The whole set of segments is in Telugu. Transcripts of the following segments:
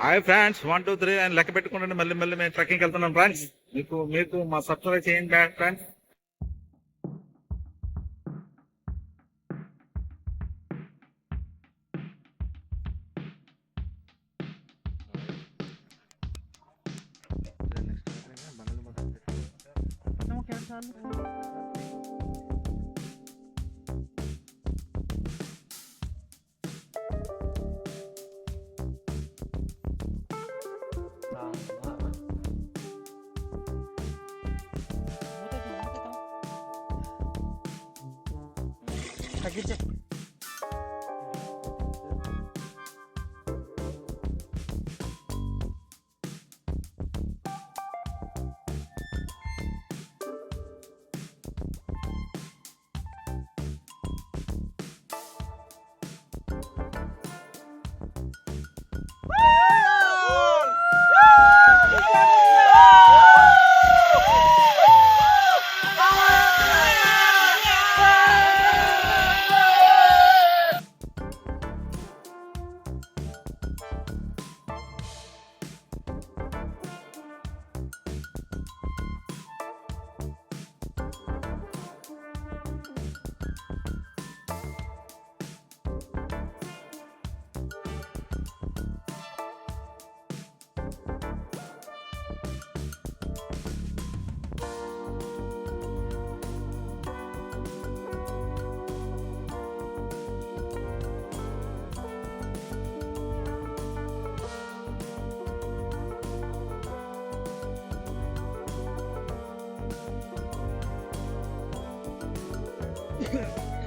హాయ్ ఫ్రెండ్స్ 1 2 3 అని లెక్క పెట్టుకుంటే మళ్ళీ మేము ట్రెక్కింగ్ వెళ్తున్నాం ఫ్రెండ్స్. మీకు మా సబ్స్క్రైబ్ చేయండి ఫ్రెండ్స్. తగ్గించే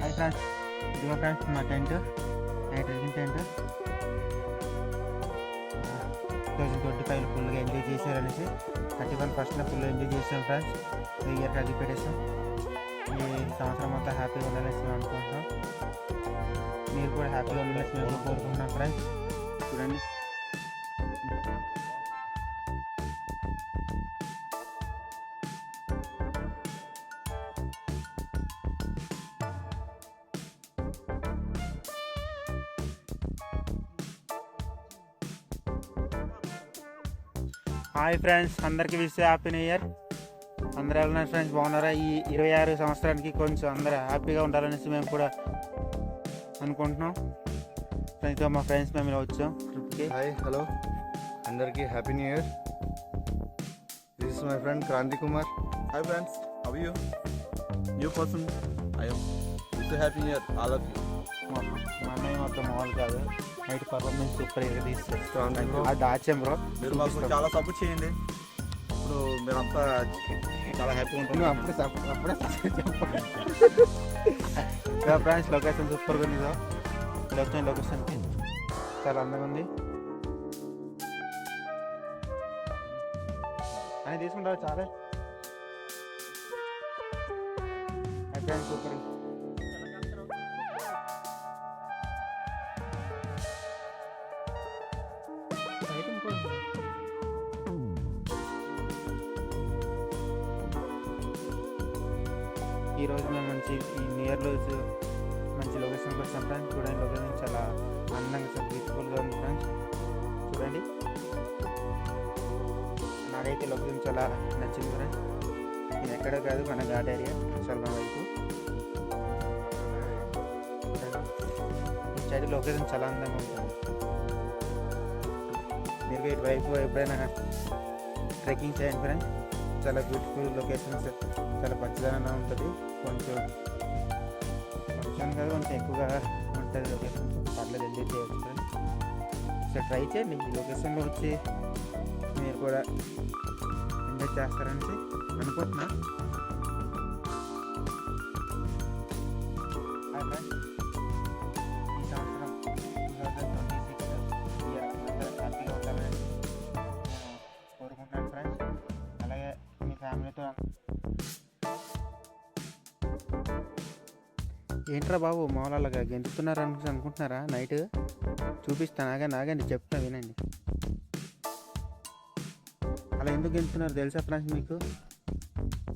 హాయ్ ఫ్రెండ్స్, ఇదిగో ఫ్రెండ్స్ మా టెంట్, నైట్రోజన్ టెంట్ 2025 ఫుల్గా ఎంజాయ్ చేశారనేసి 31 ఫస్ట్లో ఫుల్ ఎంజాయ్ చేసాం ఫ్రెండ్స్. ఈ ఇయర్కి అది పెట్టేసాం. ఈ సంవత్సరం మొత్తం హ్యాపీగా ఉండాలని మేము అనుకుంటున్నాం. మీరు కూడా హ్యాపీగా ఉండాలని మేము కోరుకుంటున్నాం ఫ్రెండ్స్. చూడండి, హాయ్ ఫ్రెండ్స్, అందరికీ విష్ హ్యాపీ న్యూ ఇయర్. అందరూ ఎలా ఉన్నారు ఫ్రెండ్స్? బాగున్నారా? ఈ 26 సంవత్సరానికి కొంచెం అందరూ హ్యాపీగా ఉండాలనేసి మేము కూడా అనుకుంటున్నాం. ఫ్రెండ్స్తో మా ఫ్రెండ్స్ మేము ఇలా వచ్చాం ట్రిప్కి. హాయ్, హలో అందరికీ happy new year. This is my friend Kranti Kumar. Hi friends, how are you? New person, I am. Wish you happy new year, all of you. మా అన్నయ్య మొత్తం మామూలు కాదు, నైట్ పర్ఫార్మెన్స్ సూపర్ గా తీస్తారు. అది దాచాం బ్రో. మీరు మాకు చాలా సపోర్ట్ చేయండి. ఇప్పుడు మీరంతా చాలా హ్యాపీగా ఉంటుంది. అప్పుడే ఫ్రెండ్స్, లొకేషన్ సూపర్గా ఉంది. లొకేషన్ చాలా అందంగా ఉంది అని తీసుకుంటారు. చాలా సూపర్. ఈరోజు మేము మంచి ఈ న్యూ ఇయర్ రోజు మంచి లొకేషన్కి వచ్చాం ఫ్రెండ్స్. చూడండి, లొకేషన్ చాలా అందంగా చాలా బ్యూటిఫుల్గా ఉంది ఫ్రెండ్స్. చూడండి, నాకైతే లొకేషన్ చాలా నచ్చింది ఫ్రెండ్స్. ఇది ఎక్కడో కాదు, మన ఘాట్ ఏరియా సల్మాన్ వైపు. ఈ సైడ్ లొకేషన్ చాలా అందంగా ఉంటుంది. మీరు ఇటువైపు ఎప్పుడైనా ట్రెక్కింగ్ చేయండి ఫ్రెండ్స్. చాలా బ్యూటిఫుల్ లొకేషన్స్, చాలా పచ్చదనంగా ఉంటుంది. కొంచెం కాదు, కొంచెం ఎక్కువగా ఉంటుంది లొకేషన్. పర్లేదు, ఎంజాయ్ చేయవచ్చు ఫ్రెండ్స్. సో ట్రై చేయండి, ఈ లొకేషన్లో వచ్చి మీరు కూడా ఎంజాయ్ చేస్తారని అనుకుంటున్నా. ఈ సంవత్సరం 2026 అందరూ హ్యాపీగా ఉండాలని కోరుకుంటున్నాను ఫ్రెండ్స్. అలాగే మీ ఫ్యామిలీతో. ఏంట్రా బాబు మామూలుగా గెంతుతున్నారు అనుకుంటున్నారా? నైట్ చూపిస్తాను, నాగండి చెప్తా వినండి. అలా ఎందుకు గెంతుతున్నారు తెలుసా ఫ్రెండ్స్ మీకు?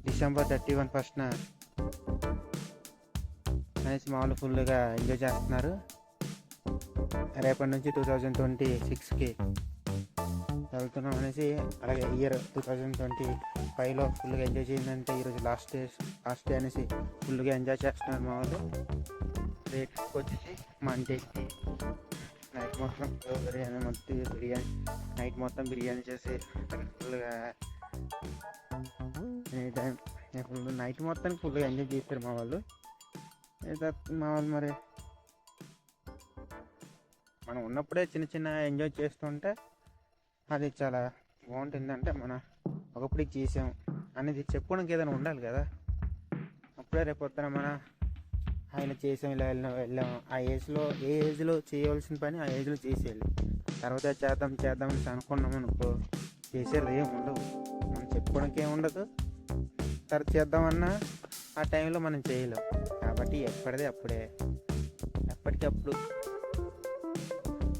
December 31 ఫస్ట్న అనేసి మామూలు ఫుల్గా ఎంజాయ్ చేస్తున్నారు. రేపటి నుంచి 2026కి వెళ్తున్నాం అనేసి. అలాగే ఇయర్ 2025లో ఫుల్గా ఎంజాయ్ చేయిందంటే ఈరోజు లాస్ట్ డే అనేసి ఫుల్గా ఎంజాయ్ చేస్తున్నారు మా వాళ్ళు. రేట్కి వచ్చేసి మండేకి నైట్ మొత్తం నైట్ మొత్తం బిర్యానీ చేసి ఫుల్గా ఎనీ టైం నైట్ మొత్తానికి ఫుల్గా ఎంజాయ్ చేస్తారు మా వాళ్ళు. మరి మనం ఉన్నప్పుడే చిన్న చిన్న ఎంజాయ్ చేస్తుంటే అది చాలా బాగుంటుంది. అంటే మనం ఒకప్పుడు చేసాం అనేది చెప్పుకోవడానికి ఏదైనా ఉండాలి కదా. అప్పుడే రేపు పొద్దున మన ఆయన చేసాం ఇలా వెళ్ళాం ఆ ఏ ఏజ్లో చేయవలసిన పని ఆ ఏజ్లో చేసేయాలి. తర్వాత చేద్దాం అని అనుకున్నాం అనుకో చేసేది ఏం ఉండదు. మనం చెప్పుకోవడానికి ఏమి ఉండదు. తర్వాత చేద్దామన్నా ఆ టైంలో మనం చేయలేం. కాబట్టి ఎప్పటికప్పుడు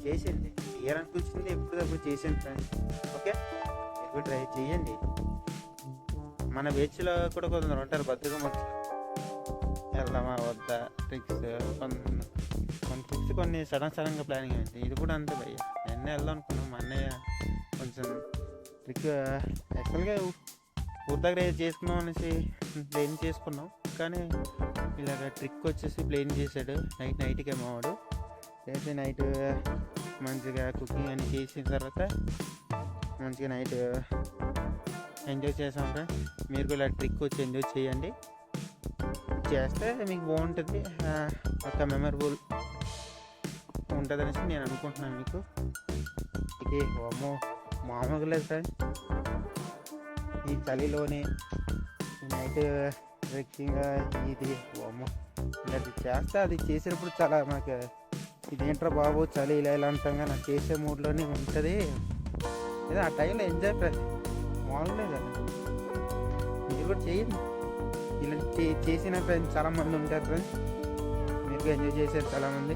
చేసేయండి. చేయాలనిపించింది ఎప్పటికప్పుడు చేసేయండి ఫ్రెండ్స్. ఓకే, మీరు ట్రై చేయండి. మన బీచ్లో కూడా కొందరు ఉంటారు బతుకమ్మ వెళ్దామా వద్దా ట్రిక్స్ కొన్ని సడన్గా ప్లానింగ్ అయింది. ఇది కూడా అంతే భయ్య. నిన్నే వెళ్దాం అనుకున్నాం. మా అన్నయ్య కొంచెం ట్రిక్ యాక్చువల్గా ఊరి దగ్గర చేసుకుందాం అనేసి ప్లేన్ చేసుకున్నాం. కానీ ఇలాగ ట్రిక్ వచ్చేసి ప్లేన్ చేశాడు. నైట్కి ఏమవాడు చేసి నైట్ మంచిగా కుకింగ్ అని చేసిన తర్వాత మంచిగా నైట్ ఎంజాయ్ చేసాం ఫ్రెండ్స్. మీరు కూడా ఇలా ట్రిక్ వచ్చి ఎంజాయ్ చేయండి. చేస్తే మీకు బాగుంటుంది, ఒక మెమరబుల్ ఉంటుంది అనేసి నేను అనుకుంటున్నాను. మీకు ఇది మామూలుగా లేదు ఫ్రెండ్స్. ఈ చలిలోని నైట్ ట్రెక్కింగ్ ఇది అది చేస్తే అది చేసినప్పుడు చాలా మనకి ఇదేంట్రా బాబు చలి ఇలా అంటాం కానీ నాకు చేసే మూడ్లోనే ఉంటుంది. ఏదో ఆ టైంలో ఎంజాయ్ మామూలుగా కదా. మీరు కూడా చేయండి. ఇలా చేసిన ఫ్రెండ్స్ చాలామంది ఉంటారు ఫ్రెండ్స్. మీరు ఎంజాయ్ చేశారు చాలామంది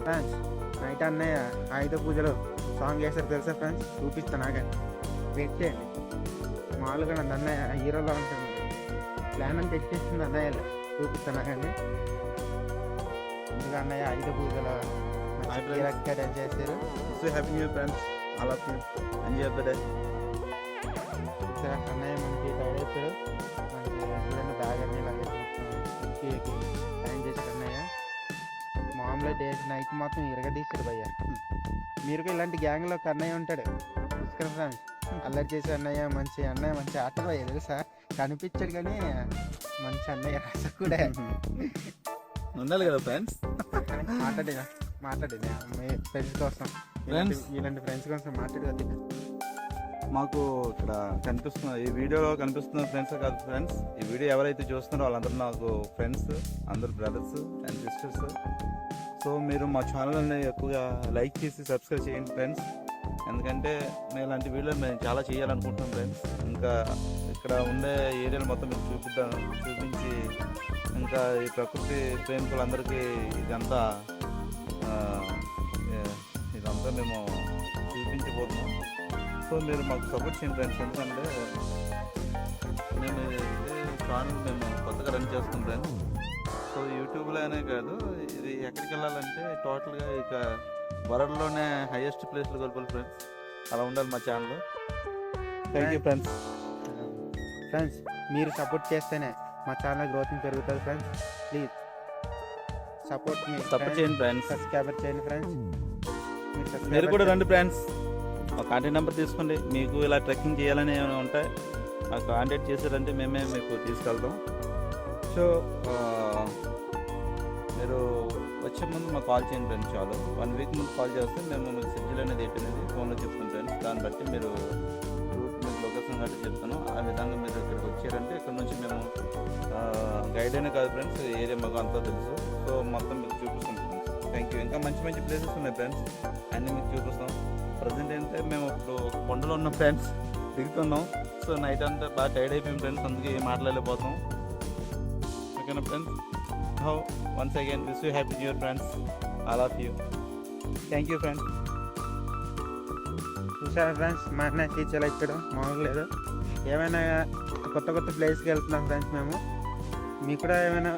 ఫ్రెండ్స్. నైట్ అన్నయ్య ఆయుధ పూజలో సాంగ్ వేసారు తెలుసా ఫ్రెండ్స్? చూపిస్తాను నాగా వెయిట్ చేయండి. మామూలుగా నన్ను అన్నయ్య హీరోలో ఉంటుంది. ప్లాన్ అంతా ఎక్కిస్తుంది అన్నయ్య. చూపిస్తాను నాగండి. ముందుగా అన్నయ్య ఆయుధ పూజలో డాన్స్ చేశారు. Happy new year friends. All of you enjoy the day. అన్నయ్య మనకి టైడ్ అయిపోయారు. మనకి ఎప్పుడైనా బ్యాగ్ అన్నీ డాన్స్ చేశారు అన్నయ్య. మామూలుగా డేస్ నైట్ మొత్తం ఇరగదీశారు భయ్య. మీరు ఇలాంటి గ్యాంగ్లో ఒక అన్నయ్య ఉంటాడు చూసుకుని ఫ్రెండ్స్. అల్లరి చేసే అన్నయ్య మంచి ఆటలు భయ్య తెలుసా. కనిపించాడు కానీ మంచి అన్నయ్య కూడా ఉండాలి కదా ఫ్రెండ్స్. మాట్లాడినా మీ ఫ్రెండ్స్ కోసం, ఇలాంటి ఫ్రెండ్స్ కోసం మాట్లాడేది. మాకు ఇక్కడ ఈ వీడియోలో కనిపిస్తున్న ఫ్రెండ్స్ కాదు ఫ్రెండ్స్. ఈ వీడియో ఎవరైతే చూస్తున్నారో వాళ్ళందరూ నాకు ఫ్రెండ్స్, అందరు బ్రదర్స్ అండ్ సిస్టర్స్. సో మీరు మా ఛానల్ని ఎక్కువగా లైక్ చేసి సబ్స్క్రైబ్ చేయండి ఫ్రెండ్స్. ఎందుకంటే మేము ఇలాంటి వీడియోలు మేము చాలా చేయాలనుకుంటున్నాం ఫ్రెండ్స్. ఇంకా ఇక్కడ ఉండే ఏరియాలు మొత్తం మీకు చూపించి ఇంకా ఈ ప్రకృతి ప్రేమికులందరికీ ఇదంతా మేము చూపించబోతున్నాం. సో మీరు మాకు సపోర్ట్ చేయండి ఫ్రెండ్స్. ఎందుకంటే మేము ఛానల్ మేము కొత్తగా రన్ చేస్తున్నాం ఫ్రెండ్స్. సో యూట్యూబ్లోనే కాదు, ఇది ఎక్కడికి వెళ్ళాలంటే టోటల్గా ఇక వరల్డ్లోనే హైయెస్ట్ ప్లేస్లు కొలుపులు ఫ్రెండ్స్. అలా ఉండాలి మా channel. Thank you friends. Friends మీరు సపోర్ట్ చేస్తేనే మా ఛానల్ గ్రోతింగ్ పెరుగుతుంది ఫ్రెండ్స్. ప్లీజ్ సపోర్ట్ చేయండి ఫ్రెండ్స్. సబ్స్క్రైబర్ చేయండి ఫ్రెండ్స్. మీరు కూడా రండి ఫ్రెండ్స్. మా కాంటాక్ట్ నెంబర్ తీసుకోండి. మీకు ఇలా ట్రెక్కింగ్ చేయాలని ఏమైనా ఉంటాయి మాకు కాంటాక్ట్ చేశారంటే మేమే మీకు తీసుకెళ్తాం. సో మీరు వచ్చే ముందు మాకు కాల్ చేయండి ఫ్రెండ్స్. చాలు 1 వీక్ ముందు కాల్ చేస్తే మేము మీకు షెడ్యూల్ అనేది ఏంటనేది ఫోన్లో చెప్తాం ఫ్రెండ్స్. దాన్ని బట్టి మీరు రూట్ మీకు లొకేషన్ బట్టి చెప్తాను. ఆ విధంగా మీరు ఇక్కడికి వచ్చారంటే ఇక్కడ నుంచి మేము గైడ్ అయినా కాదు ఫ్రెండ్స్, ఏరియా మాకు అంతా తెలుసు. సో మొత్తం మీకు చూపిస్తాం ఫ్రెండ్స్. Thank you. ఇంకా మంచి ప్లేసెస్ ఉన్నాయి ఫ్రెండ్స్, అన్నీ మీకు చూపిస్తాం. ప్రజెంట్ ఏంటంటే మేము ఇప్పుడు కొండలో ఉన్న ఫ్రెండ్స్ దిగుతున్నాం. సో నైట్ అంతా బాగా టైర్డ్ అయిపోయాం ఫ్రెండ్స్, అందుకే మాట్లాడలేకపోతాం. ఓకేనా friends? How once again wish you happy new year friends, all of you. Thank you friends. చూసారా ఫ్రెండ్స్, మా అన్న టీచర్ ఇచ్చడం మామూలు లేదు. ఏమైనా కొత్త ప్లేస్కి వెళ్తున్నాం ఫ్రెండ్స్ మేము. మీకు కూడా ఏమైనా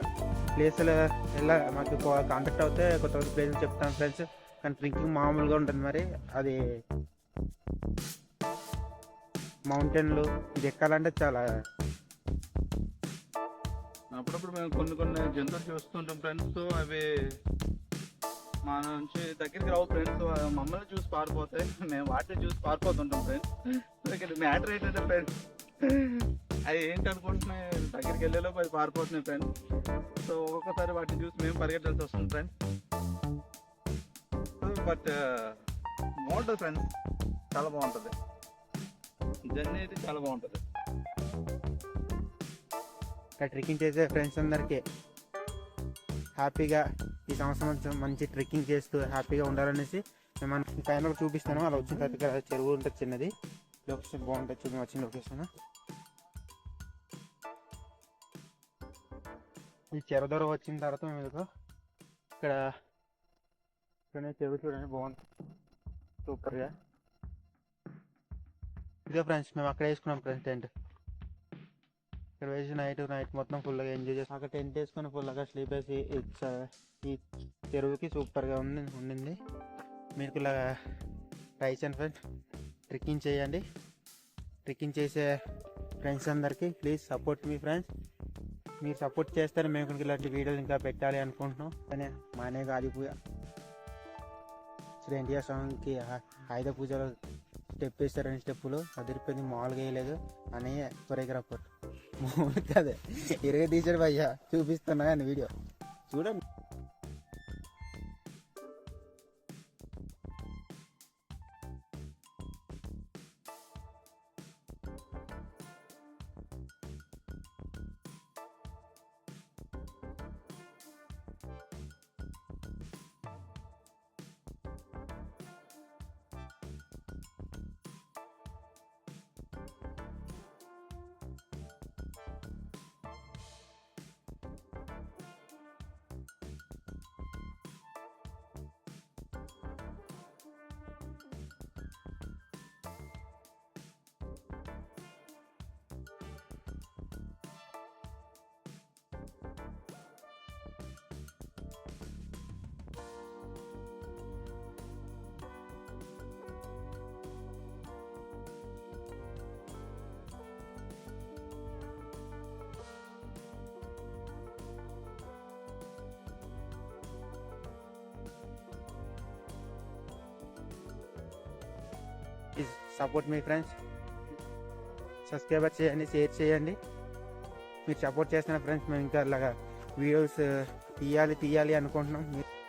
ప్లేసులు ఎలా మాకు కాంటాక్ట్ అవుతే కొత్త ప్లేసులు చెప్తాం ఫ్రెండ్స్. కానీ డ్రింకింగ్ మామూలుగా ఉంటుంది, మరి అది మౌంటైన్లు ఇది ఎక్కాలంటే చాలా అప్పుడప్పుడు మేము కొన్ని జంతువులు చూస్తుంటాం ఫ్రెండ్స్. అవి మా నుంచి దగ్గరికి రావు ఫ్రెండ్స్, మమ్మల్ని చూసి పారిపోతాయి, మేము వాటిని చూసి పారిపోతుంటాం ఫ్రెండ్స్. ఇక్కడ మ్యాటర్ ఏంటంటే ఫ్రెండ్స్, అవి ఏంటి అనుకుంటున్నాయి, దగ్గరికి వెళ్ళేలోపు అవి పారిపోతున్నాయి ఫ్రెండ్స్. సో ఒక్కొక్కసారి వాటిని చూసి మేము పరిగెట్టాల్సి వస్తుంది ఫ్రెండ్స్. బట్ బాగుంటుంది ఫ్రెండ్స్, చాలా బాగుంటుంది జర్నీ అయితే చాలా బాగుంటుంది. ఇక్కడ ట్రెక్కింగ్ చేసే ఫ్రెండ్స్ అందరికీ హ్యాపీగా ఈ సంవత్సరం మంచి ట్రెక్కింగ్ చేస్తూ హ్యాపీగా ఉండాలనేసి మేము ఫైనల్ చూపిస్తాను. అలా వచ్చిన తర్వాత ఇక్కడ చెరువు ఉంటుంది చిన్నది, లొకేషన్ బాగుంటుంది. చూద్దాం వచ్చిన లొకేషన్. ఈ చెరువు ద్వారా వచ్చిన తర్వాత మేము ఇక్కడ చెరువు చూడండి, బాగుంది సూపర్గా. ఇదే ఫ్రెండ్స్ మేము అక్కడ వేసుకున్నాం ఫ్రెండ్స్ టెంట్. ఇక్కడ వేసి నైట్ మొత్తం ఫుల్గా ఎంజాయ్ చేస్తాం. అక్కడ టెంట్ వేసుకొని ఫుల్గా స్లీప్ వేసి ఈ చెరువుకి సూపర్గా ఉండింది. మీకు ఇలా ట్రై చేయండి ఫ్రెండ్స్, ట్రెక్కింగ్ చేయండి. ట్రెక్కింగ్ చేసే ఫ్రెండ్స్ అందరికీ ప్లీజ్ సపోర్ట్ మీ ఫ్రెండ్స్. మీరు సపోర్ట్ చేస్తారు మేము ఇలాంటి వీడియోలు ఇంకా పెట్టాలి అనుకుంటున్నాం. కానీ మానే ఆది పూజ శ్రీ ఎన్టీఆర్ స్వామికి ఆయుధ పూజలో స్టెప్ వేస్తారని స్టెప్పులు అదిరిపోయింది, మామూలుగా వేయలేదు అని కొరియోగ్రాఫర్ మామూలు కాదే ఇరగ తీసాడు భయ్యా, చూపిస్తున్నా అని వీడియో చూడండి. Please support me friends, subscriber చేయండి, షేర్ చేయండి. మీరు సపోర్ట్ చేస్తున్న ఫ్రెండ్స్ మేము ఇంకా ఇలాగా వీడియోస్ తీయాలి అనుకుంటున్నాం.